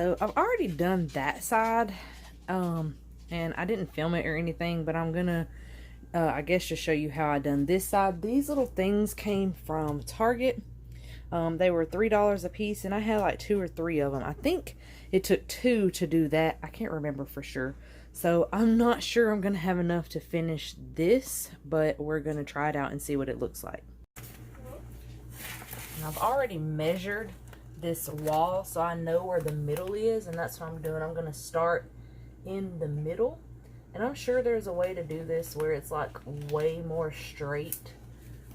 so I've already done that side, and I didn't film it or anything, but I'm gonna I guess just show you how I done this side. These little things came from Target. They were $3 a piece, and I had like 2 or 3 of them. I think it took 2 to do that. I can't remember for sure. So I'm not sure I'm gonna have enough to finish this, but we're gonna try it out and see what it looks like. And I've already measured this wall, so I know where the middle is, and that's what I'm doing. I'm gonna start in the middle, and I'm sure there's a way to do this where it's like way more straight,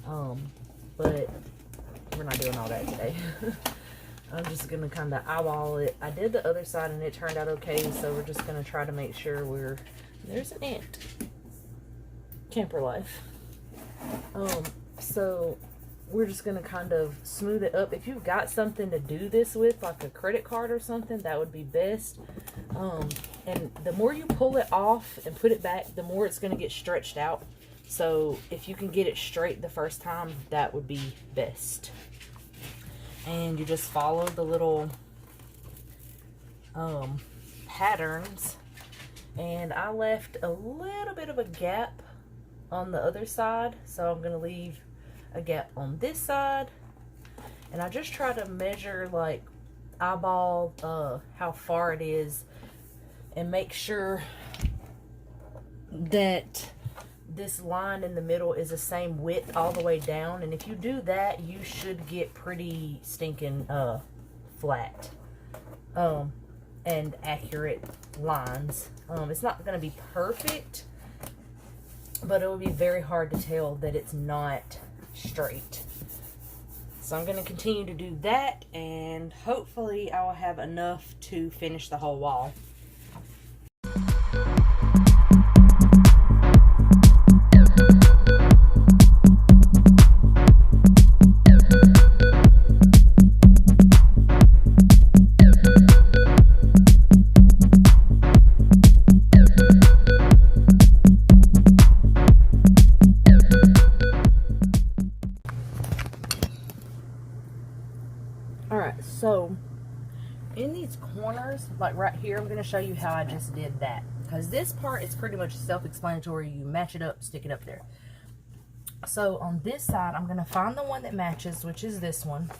but we're not doing all that today. I'm just gonna kind of eyeball it. I did the other side and it turned out okay, so we're just gonna try to make sure there's an ant. Camper life. So we're just gonna kind of smooth it up. If you've got something to do this with, like a credit card or something, that would be best. And the more you pull it off and put it back, the more it's gonna get stretched out. So if you can get it straight the first time, that would be best. And you just follow the little patterns. And I left a little bit of a gap on the other side, so I'm gonna leave a gap on this side. And I just try to measure, like, eyeball how far it is, and make sure that this line in the middle is the same width all the way down. And if you do that, you should get pretty stinking flat and accurate lines. It's not going to be perfect, but it will be very hard to tell that it's not straight. So I'm going to continue to do that, and hopefully I will have enough to finish the whole wall. Alright, so in these corners, like right here, I'm going to show you how I just did that. Because this part is pretty much self-explanatory. You match it up, stick it up there. So on this side, I'm going to find the one that matches, which is this one.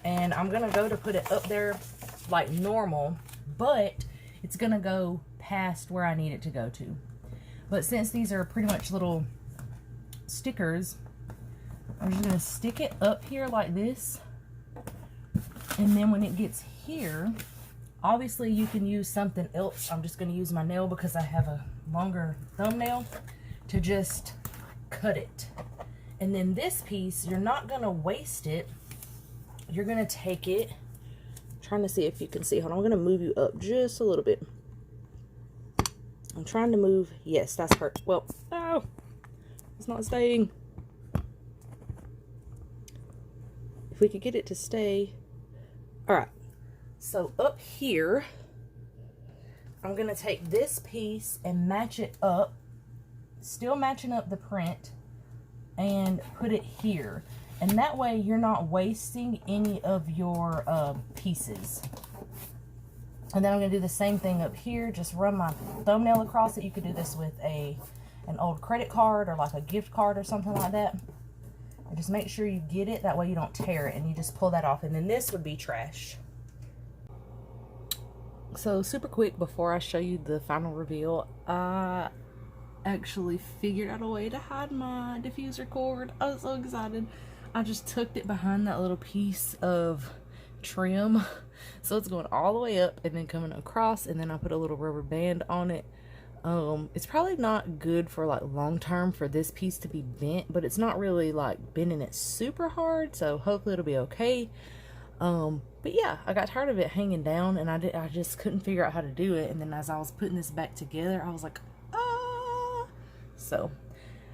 And I'm going to go to put it up there like normal, but it's going to go past where I need it to go to. But since these are pretty much little stickers, I'm just going to stick it up here like this. And then when it gets here, obviously you can use something else. I'm just going to use my nail because I have a longer thumbnail to just cut it. And then this piece, you're not going to waste it. You're going to take it. I'm trying to see if you can see. Hold on, I'm going to move you up just a little bit. I'm trying to move. Yes, that's perfect. Well, oh, it's not staying. If we could get it to stay. All right, so up here, I'm going to take this piece and match it up, still matching up the print, and put it here. And that way you're not wasting any of your pieces. And then I'm going to do the same thing up here, just run my thumbnail across it. You could do this with an old credit card or like a gift card or something like that. And just make sure you get it, that way you don't tear it, and you just pull that off, and then this would be trash. So super quick before I show you the final reveal, I actually figured out a way to hide my diffuser cord. I was so excited. I just tucked it behind that little piece of trim, so it's going all the way up and then coming across, and then I put a little rubber band on it. It's probably not good for like long term for this piece to be bent, but it's not really like bending it super hard, so hopefully it'll be okay. But yeah, I got tired of it hanging down, and I just couldn't figure out how to do it. And then as I was putting this back together, I was like, ah! So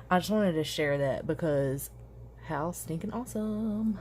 I just wanted to share that because how stinking awesome.